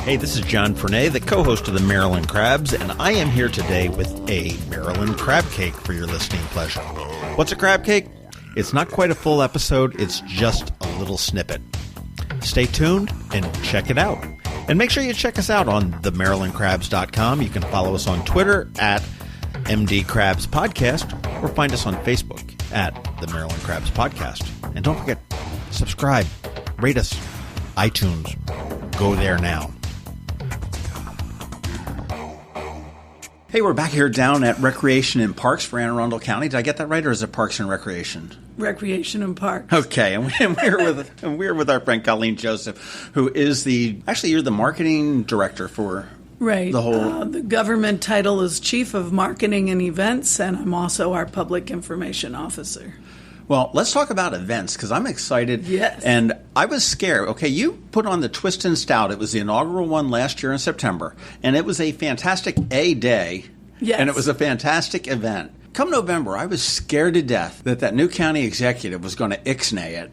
Hey, this is John Fernay, the co-host of the Maryland Crabs, and I am here today with a Maryland crab cake for your listening pleasure. What's a crab cake? It's not quite a full episode, it's just a little snippet. Stay tuned and check it out. And make sure you check us out on themarylandcrabs.com. You can follow us on Twitter at MD Crabs Podcast, or find us on Facebook at the Maryland Crabs Podcast. And don't forget, subscribe, rate us, iTunes. Go there now. Hey, we're back here down at Recreation and Parks for Anne Arundel County. Did I get that right, or is it Parks and Recreation? Recreation and Parks. Okay, and we're with our friend Colleen Joseph, who is you're the marketing director for right. The whole. The government title is Chief of Marketing and Events, and I'm also our Public Information Officer. Well, let's talk about events, because I'm excited. Yes. And I was scared. Okay, you put on the Twist and Stout. It was the inaugural one last year in September. And it was a fantastic day. Yes. And it was a fantastic event. Come November, I was scared to death that new county executive was going to ixnay it.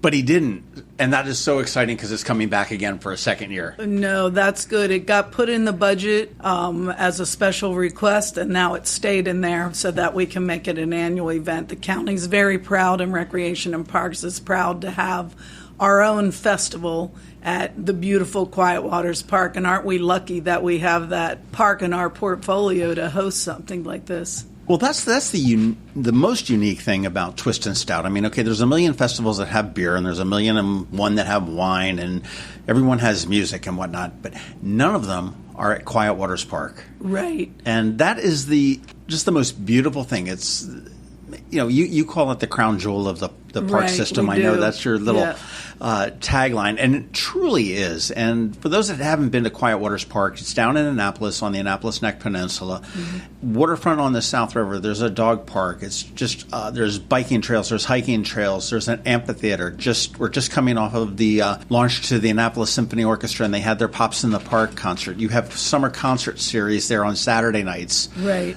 But he didn't. And that is so exciting because it's coming back again for a second year. No, that's good. It got put in the budget as a special request, and now it stayed in there so that we can make it an annual event. The county's very proud, and Recreation and Parks is proud to have our own festival at the beautiful Quiet Waters Park. And aren't we lucky that we have that park in our portfolio to host something like this? Well, that's the most unique thing about Twist and Stout. I mean, okay, there's a million festivals that have beer, and there's a million and one that have wine, and everyone has music and whatnot, but none of them are at Quiet Waters Park. Right. And that is just the most beautiful thing. It's, you call it the crown jewel of the park right, system. I know that's your little tagline, and it truly is. And for those that haven't been to Quiet Waters Park, it's down in Annapolis on the Annapolis Neck Peninsula. Mm-hmm. Waterfront on the South River. There's a dog park. It's just there's biking trails. There's hiking trails. There's an amphitheater. We're just coming off of the launch to the Annapolis Symphony Orchestra, and they had their Pops in the Park concert. You have summer concert series there on Saturday nights. Right.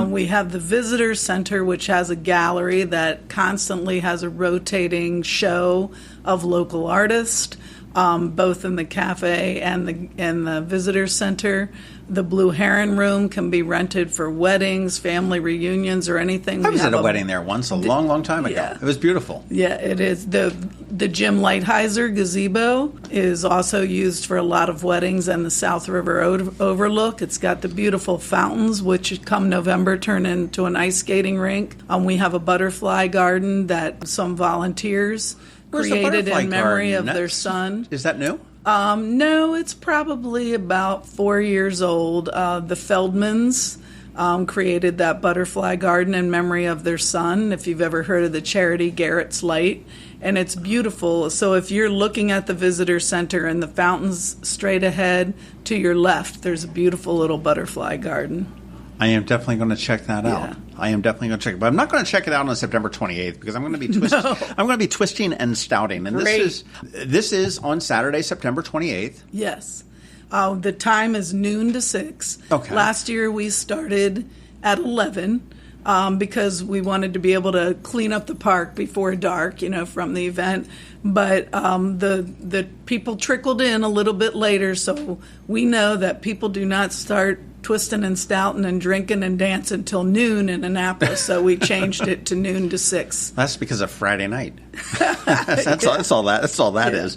We have the Visitor Center, which has a gallery that constantly has a rotating show of local artists, both in the cafe and the Visitor Center. The Blue Heron Room can be rented for weddings, family reunions, or anything. I was at a wedding there once, a long, long time ago. Yeah. It was beautiful. Yeah, it is. The Jim Lighthizer gazebo is also used for a lot of weddings, and the South River Overlook. It's got the beautiful fountains, which come November turn into an ice skating rink. We have a butterfly garden that some volunteers created in memory of their son. Is that new? No, it's probably about 4 years old. The Feldmans created that butterfly garden in memory of their son, if you've ever heard of the charity Garrett's Light. And it's beautiful. So if you're looking at the visitor center and the fountains straight ahead, to your left, there's a beautiful little butterfly garden. I am definitely going to check that out. Yeah. I am definitely going to check it. But I'm not going to check it out on September 28th because I'm going to be I'm going to be twisting and stouting. And this is on Saturday, September 28th. Yes. The time is noon to 6. Okay. Last year we started at 11 because we wanted to be able to clean up the park before dark, from the event. But the people trickled in a little bit later, so we know that people do not start twisting and stouting and drinking and dancing until noon in Annapolis, so we changed it to noon to 6. That's because of Friday night. That's all that is.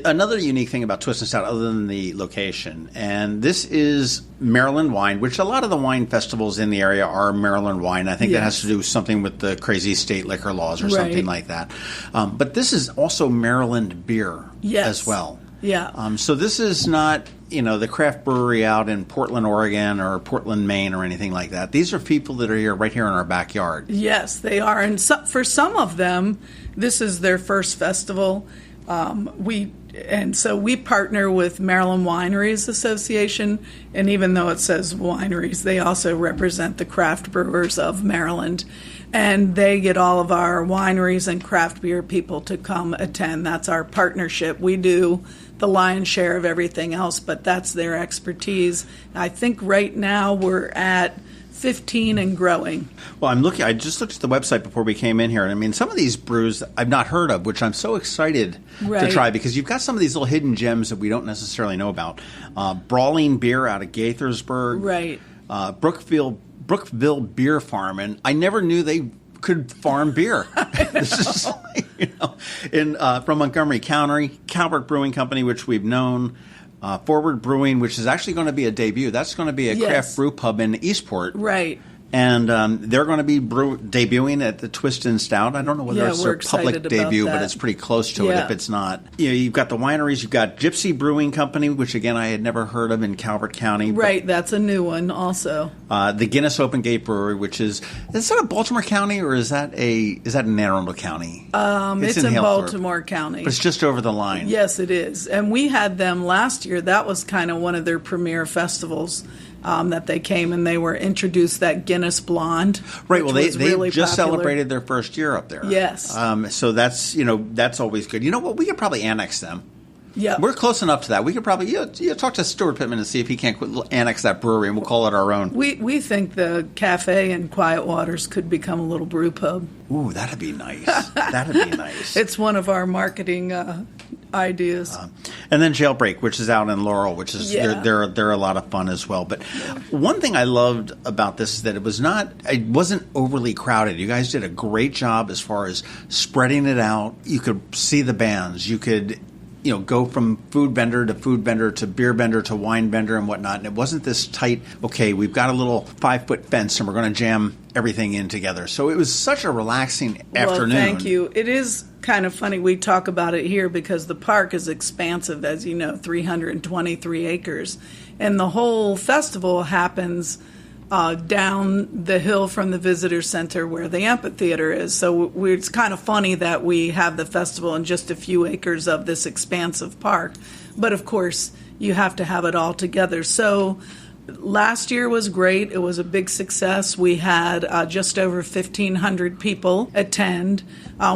Another unique thing about Twist and Stout, other than the location, and this is Maryland wine, which a lot of the wine festivals in the area are Maryland wine. I think that has to do with something with the crazy state liquor laws or something like that. But this is also Maryland beer as well. Yeah. So this is not, the craft brewery out in Portland, Oregon or Portland, Maine or anything like that. These are people that are right here in our backyard. Yes, they are. And for some of them, this is their first festival. So we partner with Maryland Wineries Association, and even though it says wineries, they also represent the craft brewers of Maryland. And they get all of our wineries and craft beer people to come attend. That's our partnership. We do the lion's share of everything else, but that's their expertise. I think right now we're at 15 and growing. Well, I just looked at the website before we came in here, and I mean, some of these brews I've not heard of, which I'm so excited to try, because you've got some of these little hidden gems that we don't necessarily know about. Brawling Beer out of Gaithersburg. Right. Brookville Beer Farm, and I never knew they could farm beer. This is, from Montgomery County, Calvert Brewing Company, which we've known. Forward Brewing, which is actually going to be a debut. That's going to be a craft brew pub in Eastport. Right. And they're going to be debuting at the Twist and Stout. I don't know whether it's their public debut, but it's pretty close to it if it's not. You've got the wineries. You've got Gypsy Brewing Company, which, again, I had never heard of in Calvert County. Right, that's a new one also. The Guinness Open Gate Brewery, which is that a Baltimore County, or is that in Anne Arundel County? It's in Baltimore County. But it's just over the line. Yes, it is. And we had them last year. That was kind of one of their premier festivals. That they came and they were introduced that Guinness Blonde. Right. Well, they really just celebrated their first year up there. Yes. So that's always good. You know what? We could probably annex them. Yeah. We're close enough to that. We could probably talk to Stuart Pittman and see if he can't annex that brewery, and we'll call it our own. We think the cafe in Quiet Waters could become a little brew pub. Ooh, that'd be nice. That'd be nice. It's one of our marketing ideas. And then Jailbreak, which is out in Laurel, which is they're a lot of fun as well. But one thing I loved about this is that it wasn't overly crowded. You guys did a great job as far as spreading it out. You could see the bands. You could go from food vendor to beer vendor to wine vendor and whatnot. And it wasn't this tight, okay, we've got a little 5-foot fence and we're going to jam everything in together. So it was such a relaxing afternoon. Well, thank you. It is kind of funny. We talk about it here because the park is expansive, as you know, 323 acres. And the whole festival happens down the hill from the visitor center where the amphitheater is. So it's kind of funny that we have the festival in just a few acres of this expansive park. But of course, you have to have it all together. So last year was great. It was a big success. We had just over 1,500 people attend.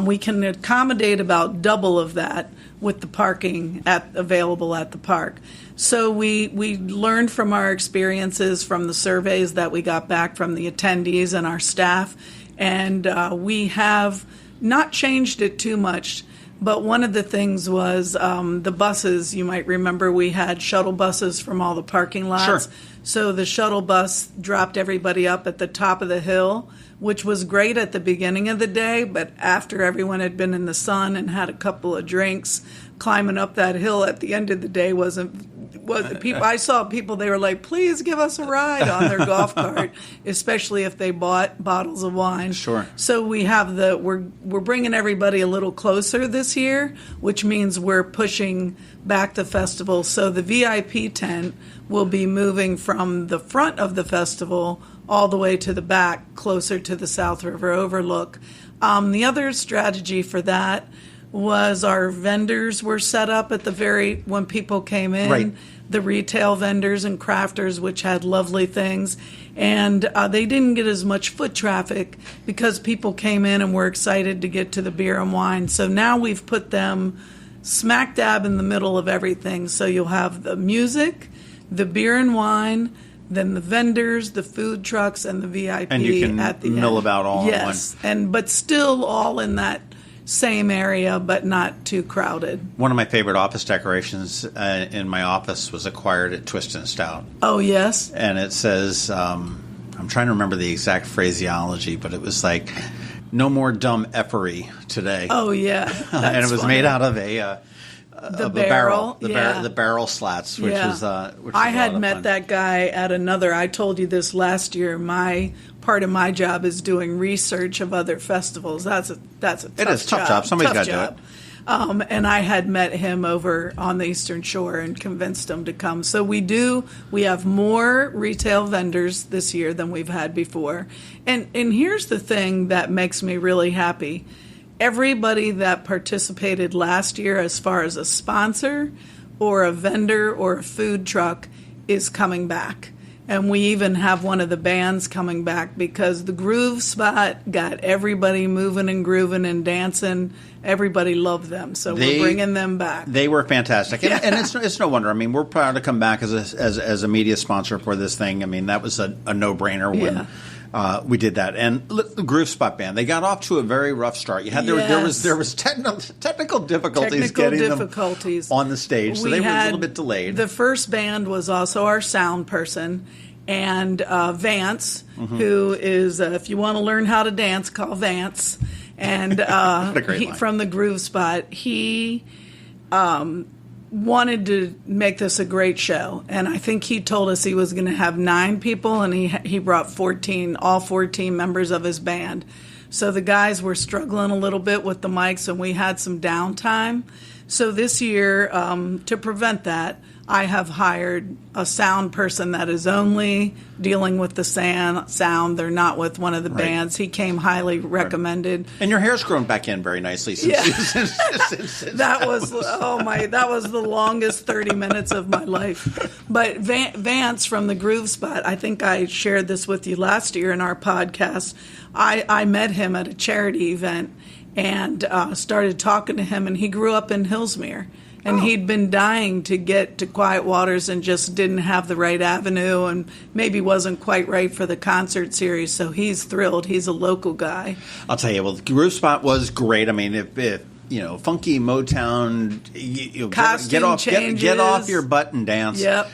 We can accommodate about double of that with the parking available at the park. So we learned from our experiences from the surveys that we got back from the attendees and our staff, and we have not changed it too much. But one of the things was the buses. You might remember we had shuttle buses from all the parking lots. Sure. So the shuttle bus dropped everybody up at the top of the hill, which was great at the beginning of the day, but after everyone had been in the sun and had a couple of drinks, climbing up that hill at the end of the day wasn't people. I saw people, they were like, please give us a ride on their golf cart, especially if they bought bottles of wine. Sure. So we have we're bringing everybody a little closer this year, which means we're pushing back the festival. So the VIP tent will be moving from the front of the festival all the way to the back, closer to the South River overlook. The other strategy for that was our vendors were set up at when people came in. Right. The retail vendors and crafters, which had lovely things. And they didn't get as much foot traffic because people came in and were excited to get to the beer and wine. So now we've put them smack dab in the middle of everything. So you'll have the music, the beer and wine, then the vendors, the food trucks, and the VIP and you can at the mill end. About all yes, in one. But still all in that same area, but not too crowded. One of my favorite office decorations in my office was acquired at Twist and Stout. Oh, yes. And it says, I'm trying to remember the exact phraseology, but it was like, no more dumb effery today. Oh, yeah. And it was made out of the barrel. The barrel slats, which is I had met that guy at another. I told you this last year. Part of my job is doing research of other festivals. That's a tough job. It is a tough job. Somebody's got to do it. And I had met him over on the Eastern Shore and convinced him to come. So we have more retail vendors this year than we've had before. And here's the thing that makes me really happy. Everybody that participated last year as far as a sponsor or a vendor or a food truck is coming back. And we even have one of the bands coming back because the Groove Spot got everybody moving and grooving and dancing. Everybody loved them, so we're bringing them back. They were fantastic, and it's no wonder. I mean, we're proud to come back as a media sponsor for this thing. I mean, that was a no-brainer when we did that. And the Groove Spot band, they got off to a very rough start. You had there was technical difficulties getting them on the stage, so they were a little bit delayed. The first band was also our sound person, and Vance, who is if you want to learn how to dance, call Vance. And from the Groove Spot, he wanted to make this a great show, and I think he told us he was going to have 9 people, and he brought 14 members of his band. So the guys were struggling a little bit with the mics, and we had some downtime. So this year, to prevent that, I have hired a sound person that is only dealing with the sound. They're not with one of the bands. He came highly recommended. And your hair's grown back in very nicely since that was the longest 30 minutes of my life. But Vance from the Groove Spot, I think I shared this with you last year in our podcast. I met him at a charity event and started talking to him, and he grew up in Hillsmere. And he'd been dying to get to Quiet Waters and just didn't have the right avenue and maybe wasn't quite right for the concert series. So he's thrilled. He's a local guy. I'll tell you, well, the Groove Spot was great. I mean, if funky Motown, get off your butt and dance. Yep.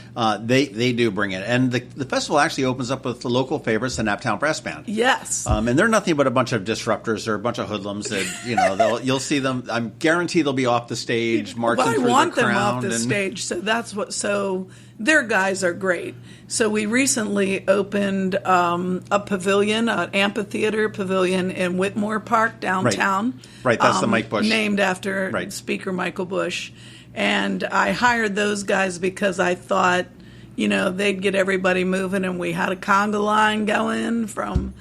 They do bring it. And the festival actually opens up with the local favorites, the Naptown Brass Band. Yes. And they're nothing but a bunch of disruptors. They're a bunch of hoodlums that, you'll see them. I'm guaranteed they'll be off the stage marching through the crowd. I want them off the stage. So their guys are great. So we recently opened a pavilion, an amphitheater pavilion in Whitmore Park downtown. Right, that's the Mike Bush. Named after Speaker Michael Bush. And I hired those guys because I thought, they'd get everybody moving. And we had a conga line going from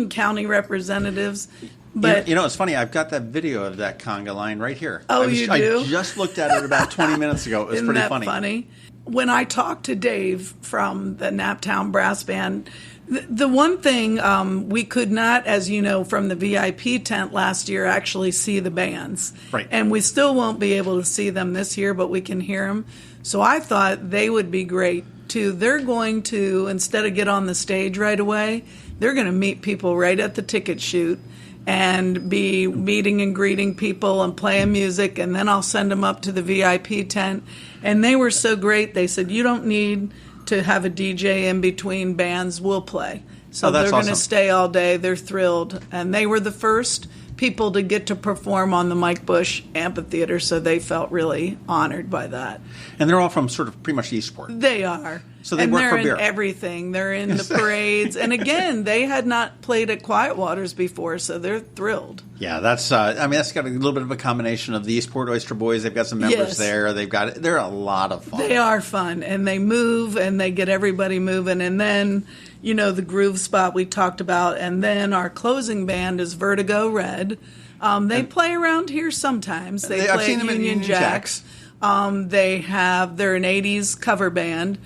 county representatives. But it's funny. I've got that video of that conga line right here. Oh, you do? I just looked at it about 20 minutes ago. It was Isn't pretty that funny? When I talked to Dave from the Naptown Brass Band, the one thing we could not, as you know, from the VIP tent last year, actually see the bands. Right. And we still won't be able to see them this year, but we can hear them. So I thought they would be great, too. They're going to, instead of get on the stage right away, they're going to meet people right at the ticket chute and be meeting and greeting people and playing music, and then I'll send them up to the VIP tent. And they were so great, they said, you don't need to have a DJ in between bands, we'll play. So they're going to stay all day, they're thrilled. And they were the first people to get to perform on the Mike Bush Amphitheater, so they felt really honored by that. And they're all from sort of pretty much Eastport. They are. So they work for beer. They're in everything. They're in the parades. And again, they had not played at Quiet Waters before, so they're thrilled. Yeah, that's got a little bit of a combination of the Eastport Oyster Boys. They've got some members there. They're a lot of fun. They are fun, and they move, and they get everybody moving. And then, the Groove Spot we talked about, and then our closing band is Vertigo Red. They play around here sometimes. They play I've seen them at Union Jacks. They're an 80s cover band.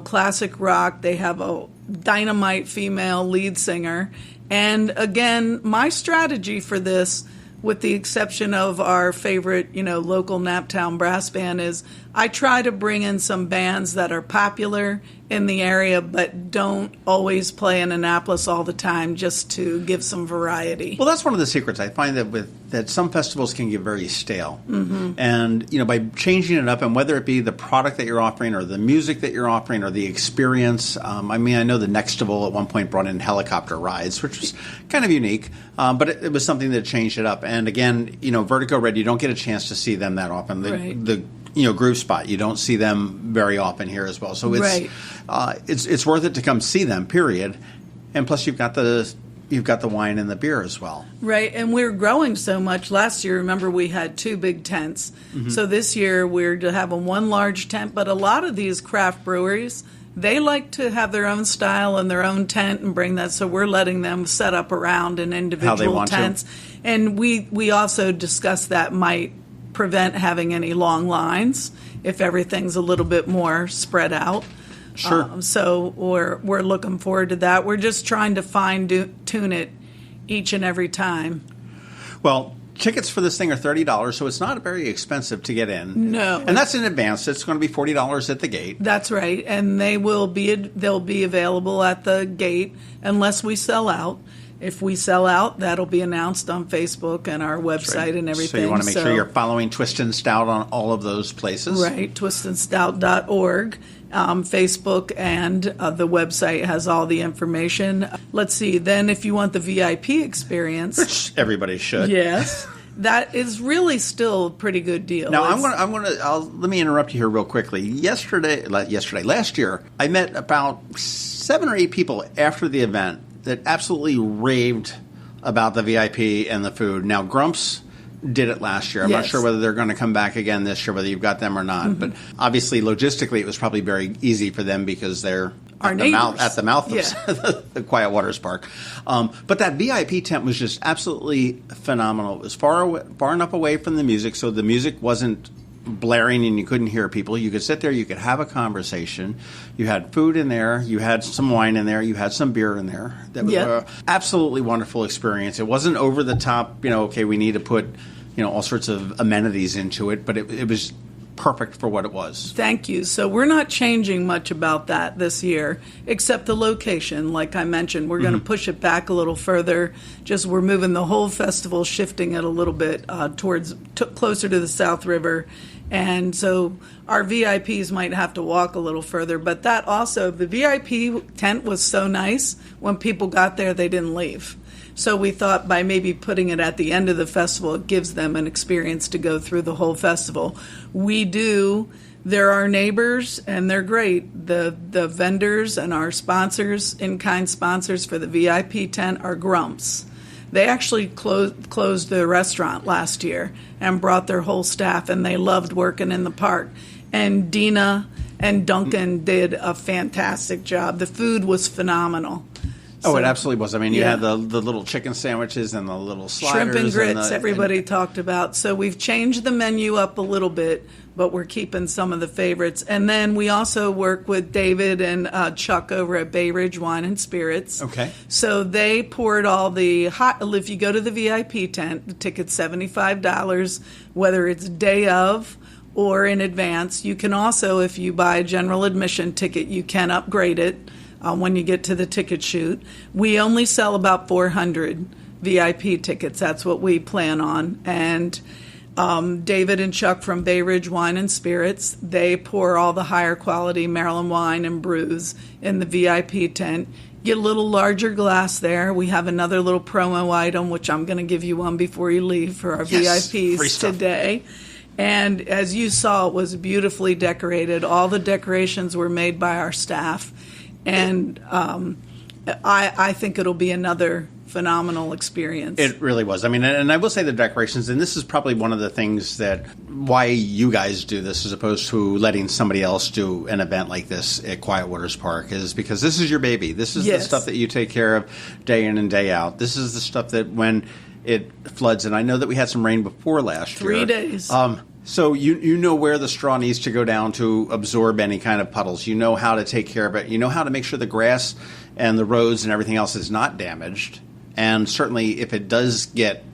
Classic rock. They have a dynamite female lead singer. And again, my strategy for this, with the exception of our favorite, local Naptown Brass Band, is I try to bring in some bands that are popular in the area but don't always play in Annapolis all the time, just to give some variety. Well, that's one of the secrets. I find that some festivals can get very stale. Mm-hmm. And, by changing it up, and whether it be the product that you're offering or the music that you're offering or the experience. I know the Nextival at one point brought in helicopter rides, which was kind of unique, but it was something that changed it up. And again, Vertigo Red, you don't get a chance to see them that often. The Groove Spot, you don't see them very often here as well. So it's worth it to come see them, period. And plus you've got the wine and the beer as well. Right, and we're growing so much. Last year, remember, we had 2 big tents. Mm-hmm. So this year we're having 1 large tent, but a lot of these craft breweries, they like to have their own style and their own tent and bring that, so we're letting them set up around in individual tents. And we also discussed that might prevent having any long lines if everything's a little bit more spread out. Sure. So we're looking forward to that. We're just trying to fine-tune it each and every time. Well, tickets for this thing are $30, so it's not very expensive to get in. No. And that's in advance. It's going to be $40 at the gate. That's right. And they'll be available at the gate unless we sell out. If we sell out, that'll be announced on Facebook and our website and everything. So you want to make sure you're following Twist and Stout on all of those places. Right, twistandstout.org. Facebook and the website has all the information. Let's see. Then if you want the VIP experience. Which everybody should. Yes. That is really still a pretty good deal. Now, let me interrupt you here real quickly. Last year, I met about 7 or 8 people after the event that absolutely raved about the VIP and the food. Now, Grumps did it last year. I'm not sure whether they're going to come back again this year, whether you've got them or not. Mm-hmm. But obviously, logistically, it was probably very easy for them because they're at the mouth of the Quiet Waters Park. But that VIP tent was just absolutely phenomenal. It was far enough away from the music, so the music wasn't blaring and you couldn't hear people. You could sit there, you could have a conversation. You had food in there, you had some wine in there, you had some beer in there. That was an absolutely wonderful experience. It wasn't over the top, okay, we need to put, all sorts of amenities into it, but it was perfect for what it was. Thank you. So we're not changing much about that this year, except the location. Like I mentioned, we're going to push it back a little further. Just we're moving the whole festival, shifting it a little bit closer to the South River. And so our VIPs might have to walk a little further. But that also, the VIP tent was so nice. When people got there, they didn't leave. So we thought by maybe putting it at the end of the festival, it gives them an experience to go through the whole festival. There are neighbors, and they're great. The vendors and our sponsors, in-kind sponsors for the VIP tent are Grumps. They actually closed the restaurant last year and brought their whole staff, and they loved working in the park. And Dina and Duncan did a fantastic job. The food was phenomenal. Oh, it absolutely was. I mean, you had the little chicken sandwiches and the little sliders. Shrimp and grits, everybody talked about. So we've changed the menu up a little bit, but we're keeping some of the favorites. And then we also work with David and Chuck over at Bay Ridge Wine and Spirits. Okay. So they poured all the hot. If you go to the VIP tent, the ticket's $75, whether it's day of or in advance. You can also, if you buy a general admission ticket, you can upgrade it. When you get to the ticket chute. We only sell about 400 VIP tickets. That's what we plan on. And David and Chuck from Bay Ridge Wine and Spirits, they pour all the higher quality Maryland wine and brews in the VIP tent. Get a little larger glass there. We have another little promo item, which I'm going to give you one before you leave for our VIPs today. And as you saw, it was beautifully decorated. All the decorations were made by our staff. And I think it'll be another phenomenal experience. It really was. I mean, and I will say the decorations, and this is probably one of the things that why you guys do this as opposed to letting somebody else do an event like this at Quiet Waters Park is because this is your baby. This is the stuff that you take care of day in and day out. This is the stuff that when it floods, and I know that we had some rain before last year. 3 days. So you know where the straw needs to go down to absorb any kind of puddles. You know how to take care of it. You know how to make sure the grass and the roads and everything else is not damaged. And certainly if it does get,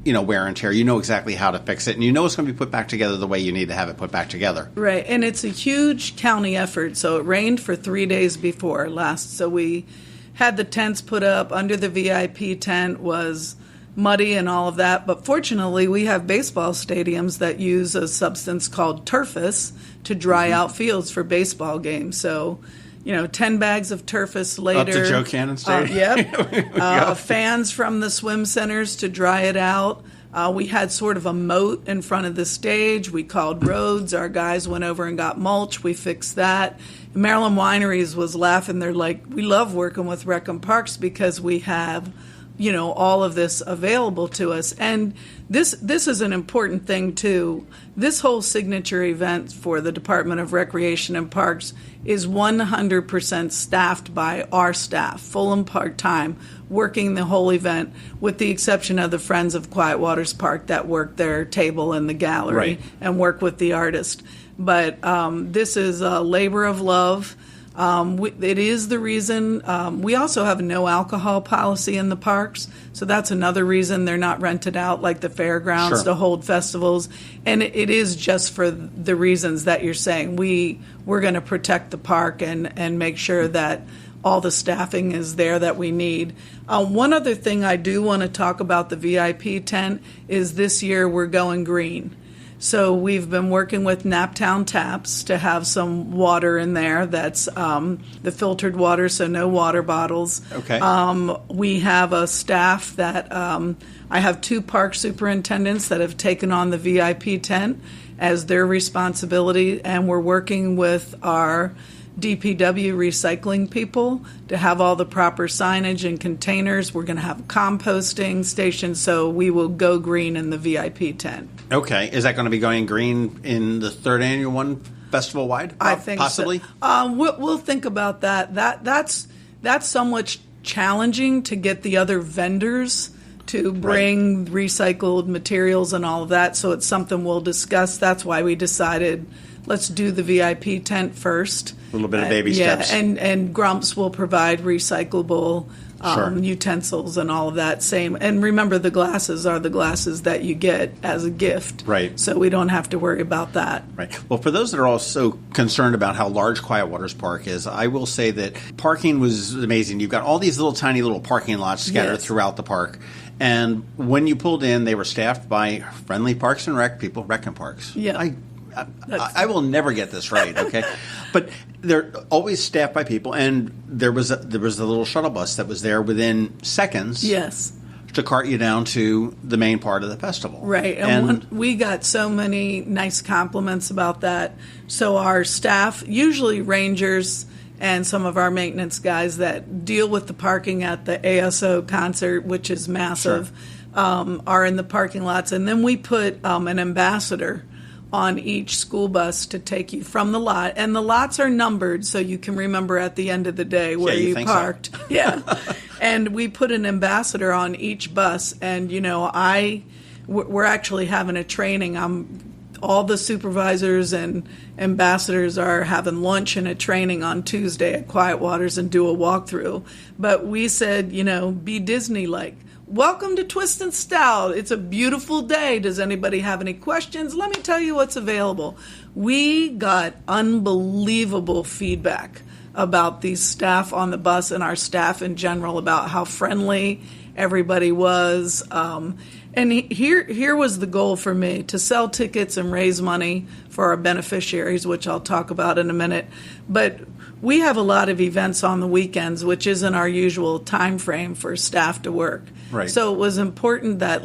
wear and tear, you know exactly how to fix it. And you know it's going to be put back together the way you need to have it put back together. Right. And it's a huge county effort. So it rained for 3 days before last. So we had the tents put up. Under the VIP tent was muddy and all of that, but fortunately we have baseball stadiums that use a substance called turfus to dry out fields for baseball games. So, 10 bags of turfus later. Up to Joe Cannon Stadium. Fans from the swim centers to dry it out. We had sort of a moat in front of the stage. We called roads. Our guys went over and got mulch. We fixed that. Maryland Wineries was laughing. They're like, we love working with Rec and Parks because we have all of this available to us. And this is an important thing, too. This whole signature event for the Department of Recreation and Parks is 100% staffed by our staff, full and part-time, working the whole event, with the exception of the Friends of Quiet Waters Park that work their table in the gallery and work with the artist. But this is a labor of love. It is the reason. We also have a no alcohol policy in the parks, so that's another reason they're not rented out like the fairgrounds to hold festivals. And it is just for the reasons that you're saying. We're going to protect the park and make sure that all the staffing is there that we need. One other thing I do want to talk about the VIP tent is this year we're going green. So we've been working with Naptown Taps to have some water in there that's the filtered water, so no water bottles. Okay. We have a staff that I have 2 park superintendents that have taken on the VIP tent as their responsibility, and we're working with our DPW recycling people to have all the proper signage and containers. We're going to have a composting station, so we will go green in the VIP tent. Okay. Is that going to be going green in the 3rd annual one, festival-wide? I think possibly? So. We'll think about that. That's somewhat challenging to get the other vendors to bring recycled materials and all of that, so it's something we'll discuss. That's why we decided let's do the VIP tent first. A little bit of baby steps. And Grumps will provide recyclable utensils and all of that. Same. And remember, the glasses are the glasses that you get as a gift. Right. So we don't have to worry about that. Right. Well, for those that are also concerned about how large Quiet Waters Park is, I will say that parking was amazing. You've got all these tiny little parking lots scattered throughout the park. And when you pulled in, they were staffed by friendly Parks and Rec people, Ripken Parks. Yeah. I will never get this right, okay? But they're always staffed by people, and there was a little shuttle bus that was there within seconds. Yes. To cart you down to the main part of the festival. Right. And we got so many nice compliments about that. So our staff, usually rangers and some of our maintenance guys that deal with the parking at the ASO concert, which is massive, are in the parking lots. And then we put an ambassador on each school bus to take you from the lot. And the lots are numbered so you can remember at the end of the day where you parked. So. Yeah. And we put an ambassador on each bus. And, we're actually having a training. All the supervisors and ambassadors are having lunch and a training on Tuesday at Quiet Waters and do a walkthrough. But we said, be Disney-like. Welcome to Twist and Stout. It's a beautiful day. Does anybody have any questions? Let me tell you what's available. We got unbelievable feedback about these staff on the bus and our staff in general about how friendly everybody was. And here was the goal for me, to sell tickets and raise money for our beneficiaries, which I'll talk about in a minute. But we have a lot of events on the weekends, which isn't our usual time frame for staff to work. Right. So it was important that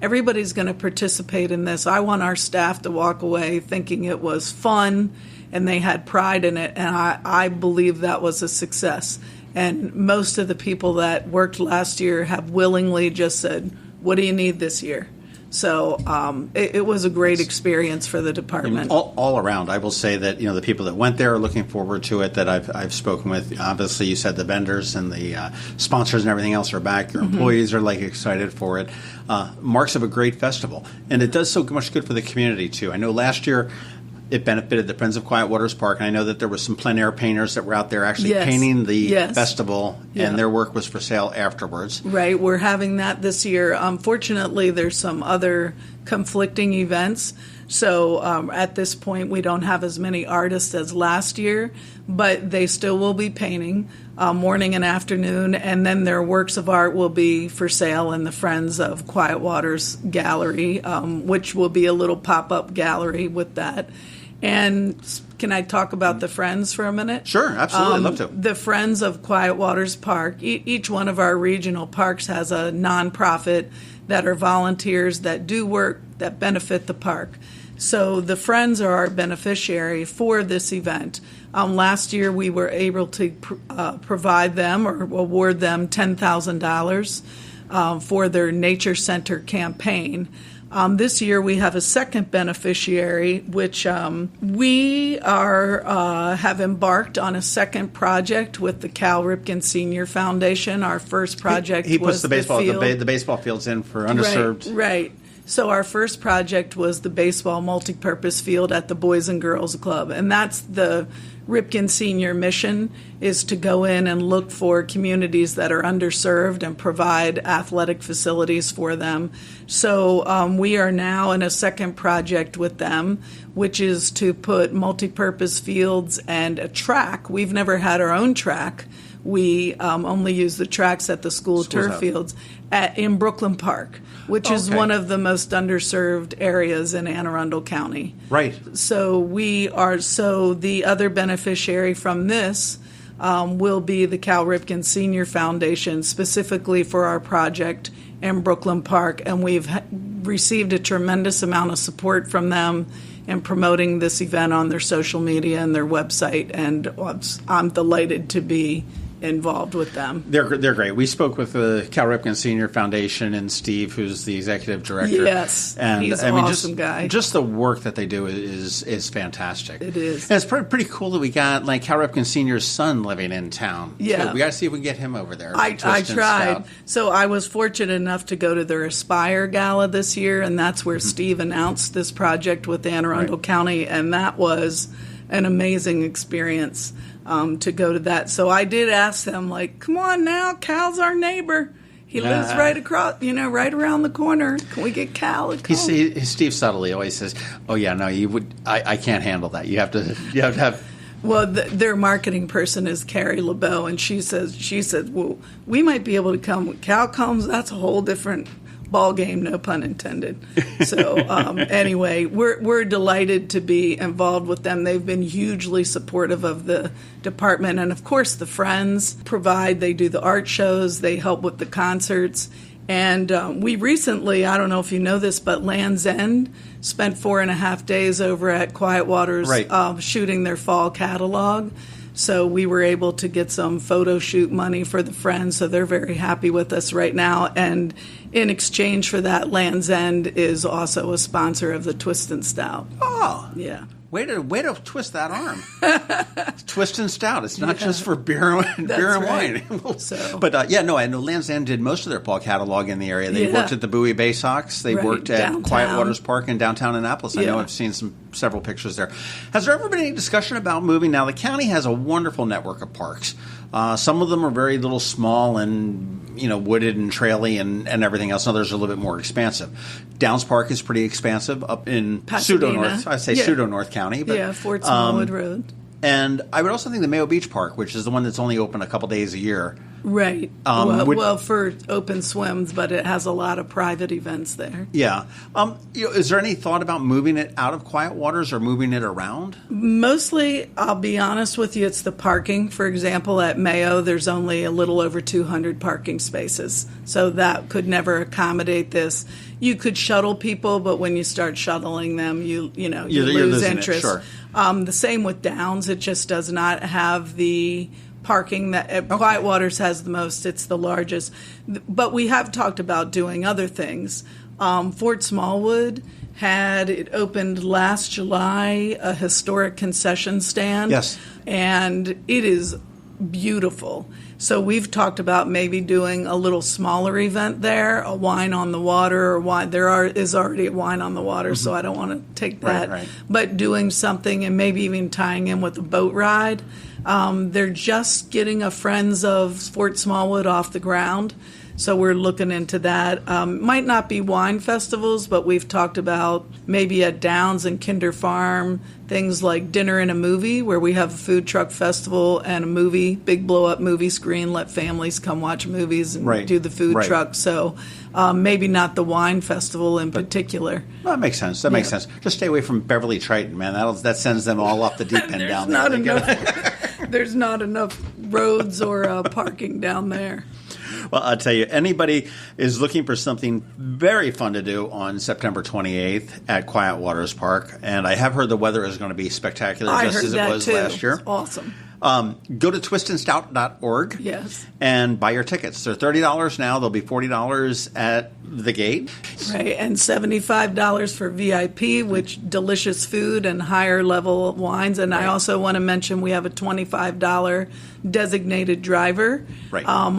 everybody's going to participate in this. I want our staff to walk away thinking it was fun and they had pride in it, and I believe that was a success. And most of the people that worked last year have willingly just said, what do you need this year? So it was a great experience for the department. All around, I will say that the people that went there are looking forward to it. That I've spoken with. Obviously, you said the vendors and the sponsors and everything else are back. Your employees are excited for it. Marks of a great festival, and it does so much good for the community too. I know last year it benefited the Friends of Quiet Waters Park, and I know that there was some plein air painters that were out there actually painting the festival, and their work was for sale afterwards. Right, we're having that this year. Unfortunately, there's some other conflicting events, so at this point we don't have as many artists as last year, but they still will be painting morning and afternoon, and then their works of art will be for sale in the Friends of Quiet Waters Gallery, which will be a little pop-up gallery with that. And can I talk about the Friends for a minute? Sure, absolutely. I'd love to. The Friends of Quiet Waters Park, each one of our regional parks has a nonprofit that are volunteers that do work that benefit the park. So the Friends are our beneficiary for this event. Last year we were able to provide them or award them $10,000 for their Nature Center campaign. This year we have a second beneficiary, which we have embarked on a second project with the Cal Ripken Senior Foundation. Our first project he puts was the baseball fields in for underserved. Right. So our first project was the baseball multipurpose field at the Boys and Girls Club, and that's the Ripken Senior mission, is to go in and look for communities that are underserved and provide athletic facilities for them. So we are now in a second project with them, which is to put multipurpose fields and a track. We've never had our own track. We only use the tracks at the school turf fields in Brooklyn Park, which is one of the most underserved areas in Anne Arundel County. Right. So the other beneficiary from this will be the Cal Ripken Senior Foundation, specifically for our project in Brooklyn Park, and we've received a tremendous amount of support from them in promoting this event on their social media and their website, and I'm delighted to be involved with them. They're great. We spoke with the Cal Ripken Senior Foundation and Steve, who's the executive director. Yes, and he's an awesome guy. Just the work that they do is fantastic. It is. And it's pretty cool that we got like Cal Ripken Senior's son living in town. Yeah, we got to see if we can get him over there. I tried. So I was fortunate enough to go to their Aspire Gala this year, and that's where Steve announced this project with Anne Arundel County, and that was an amazing experience. To go to that. So I did ask them, like, come on now, Cal's our neighbor. He lives right across, right around the corner. Can we get Cal to come? Steve subtly always says, oh, yeah, no, you would. I can't handle that. You have to have. Well, their marketing person is Carrie LeBeau, and she said, well, we might be able to come. When Cal comes, that's a whole different ball game, no pun intended. So anyway, we're delighted to be involved with them. They've been hugely supportive of the department, and of course the Friends they do the art shows, they help with the concerts, and we recently, I don't know if you know this, but Land's End spent 4.5 days over at Quiet Waters shooting their fall catalog. So we were able to get some photo shoot money for the Friends, so they're very happy with us right now. And in exchange for that, Land's End is also a sponsor of the Twist and Stout. Oh. Yeah. Way to twist that arm. Twist and Stout. It's not just for beer and wine. But I know Land's End did most of their fall catalog in the area. They worked at the Bowie Bay Sox. They worked at downtown. Quiet Waters Park in downtown Annapolis. I know I've seen several pictures there. Has there ever been any discussion about moving? Now, the county has a wonderful network of parks. Some of them are very little small and wooded and traily and everything else. Others are a little bit more expansive. Downs Park is pretty expansive up in pseudo-north. I say pseudo-north county. But, Fort Smallwood Road. And I would also think the Mayo Beach Park, which is the one that's only open a couple days a year. Right. For open swims, but it has a lot of private events there. Yeah. Is there any thought about moving it out of Quiet Waters or moving it around? Mostly, I'll be honest with you, it's the parking. For example, at Mayo, there's only a little over 200 parking spaces. So that could never accommodate this. You could shuttle people, but when you start shuttling them, you lose interest. Sure. The same with Downs. It just does not have the parking that Quiet Waters has the most. It's the largest. But we have talked about doing other things. Fort Smallwood it opened last July, a historic concession stand. Yes. And it is beautiful. So we've talked about maybe doing a little smaller event there, a wine on the water, or wine. Is already a wine on the water, so I don't want to take that. Right. But doing something and maybe even tying in with a boat ride. They're just getting a Friends of Fort Smallwood off the ground, so we're looking into that. Might not be wine festivals, but we've talked about maybe at Downs and Kinder Farm, things like Dinner and a Movie, where we have a food truck festival and a movie, big blow-up movie screen, let families come watch movies and do the food truck. So maybe not the wine festival in particular. Well, that makes sense. That makes sense. Just stay away from Beverly Triton, man. That sends them all off the deep end down there. There's not enough roads or parking down there. Well, I'll tell you, anybody is looking for something very fun to do on September 28th at Quiet Waters Park, and I have heard the weather is going to be spectacular, just as it was last year. It's awesome. Go to twistandstout.org. Yes. And buy your tickets. They're $30 now. They'll be $40 at the gate. Right, and $75 for VIP, which delicious food and higher level wines. And I also want to mention we have a $25 designated driver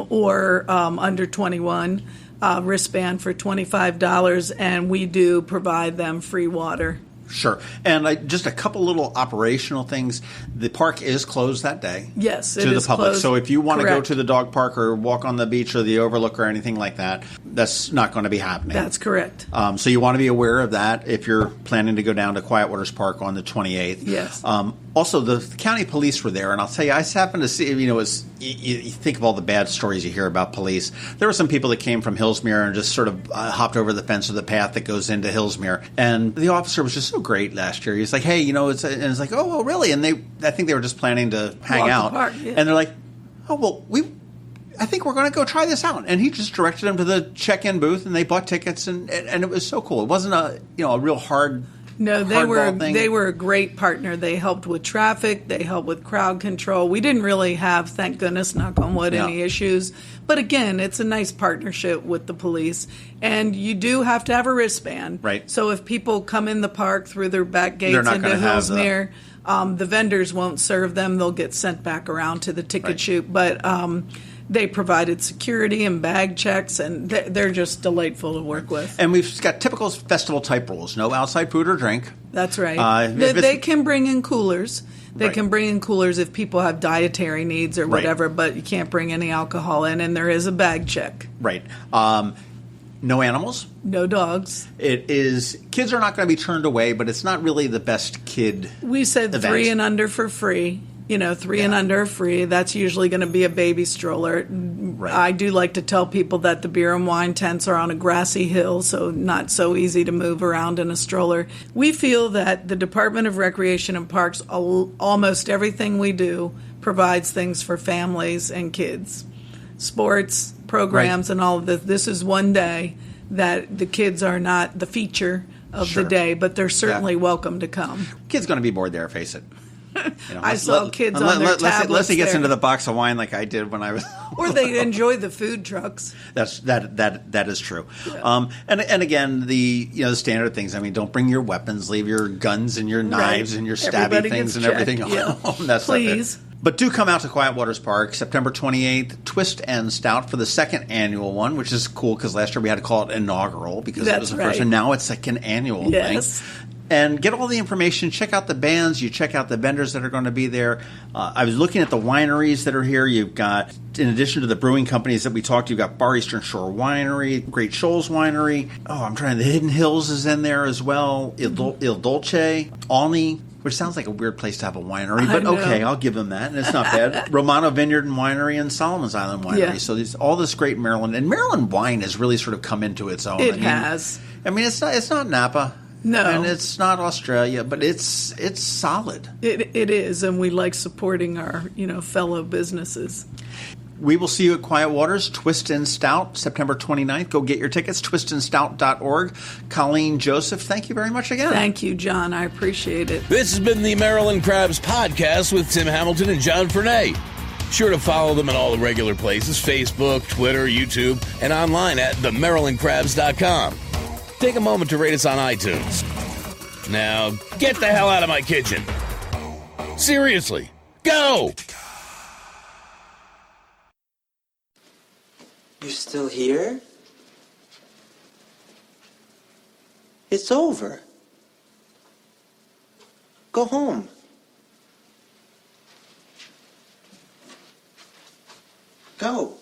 or under 21. wristband for $25, and we do provide them free water. Sure. And just a couple little operational things. The park is closed that day. Yes, it to the is public. closed. So if you want to go Correct. to the dog park or walk on the beach or the overlook or anything like that, that's not going to be happening. That's correct. So you want to be aware of that if you're planning to go down to Quiet Waters Park on the 28th. Yes. Also, the county police were there, and I'll tell you, I happened to see, you think of all the bad stories you hear about police. There were some people that came from Hillsmere and just sort of hopped over the fence of the path that goes into Hillsmere. And the officer was just so great last year. He's like, hey, it's like, oh, well, really? And I think they were just planning to hang Walk the out. park, yeah. And they're like, oh, well, I think we're going to go try this out. And he just directed them to the check-in booth, and they bought tickets, and it was so cool. It wasn't a real hard. No, they hardball were a great partner. They helped with traffic. They helped with crowd control. We didn't really have, thank goodness, knock on wood, any issues. But again, it's a nice partnership with the police. And you do have to have a wristband. Right. So if people come in the park through their back gates They're not into gonna have Hillsmere, the vendors won't serve them. They'll get sent back around to the ticket chute. But they provided security and bag checks, and they're just delightful to work with. And we've got typical festival-type rules. No outside food or drink. That's right. They can bring in coolers. They can bring in coolers if people have dietary needs or whatever, but you can't bring any alcohol in, and there is a bag check. Right. No animals. No dogs. Kids are not going to be turned away, but it's not really the best kid We said event. 3 and under for free. 3 and under are free. That's usually going to be a baby stroller. Right. I do like to tell people that the beer and wine tents are on a grassy hill, so not so easy to move around in a stroller. We feel that the Department of Recreation and Parks, almost everything we do, provides things for families and kids. Sports, programs, and all of this. This is one day that the kids are not the feature of the day, but they're certainly welcome to come. Kid's going to be bored there, face it. I saw kids on their tablets unless he gets there. into the box of wine like I did when I was. Or they enjoy the food trucks. That is true. Yeah. And again, the standard things. I mean, don't bring your weapons. Leave your guns and your knives and your stabby Everybody things gets and everything checked, home. That's Please. But do come out to Quiet Waters Park, September 28th, Twist and Stout for the second annual one, which is cool because last year we had to call it inaugural because it was the first, and now it's like an annual thing. And get all the information. Check out the bands. You check out the vendors that are going to be there. I was looking at the wineries that are here. You've got, in addition to the brewing companies that we talked to, you've got Bar Eastern Shore Winery, Great Shoals Winery. The Hidden Hills is in there as well. Il Dolce, Alney, which sounds like a weird place to have a winery, but okay, I'll give them that, and it's not bad. Romano Vineyard and Winery and Solomon's Island Winery. Yeah. So all this great Maryland, and Maryland wine has really sort of come into its own. It has. I mean, it's not Napa. No. And it's not Australia, but it's solid. It is, and we like supporting our, fellow businesses. We will see you at Quiet Waters, Twist and Stout, September 29th. Go get your tickets, twistandstout.org. Colleen Joseph, thank you very much again. Thank you, John. I appreciate it. This has been the Maryland Crabs Podcast with Tim Hamilton and John Fernay. Sure to follow them at all the regular places, Facebook, Twitter, YouTube, and online at themarylandcrabs.com. Take a moment to rate us on iTunes. Now, get the hell out of my kitchen. Seriously, go! You're still here? It's over. Go home. Go.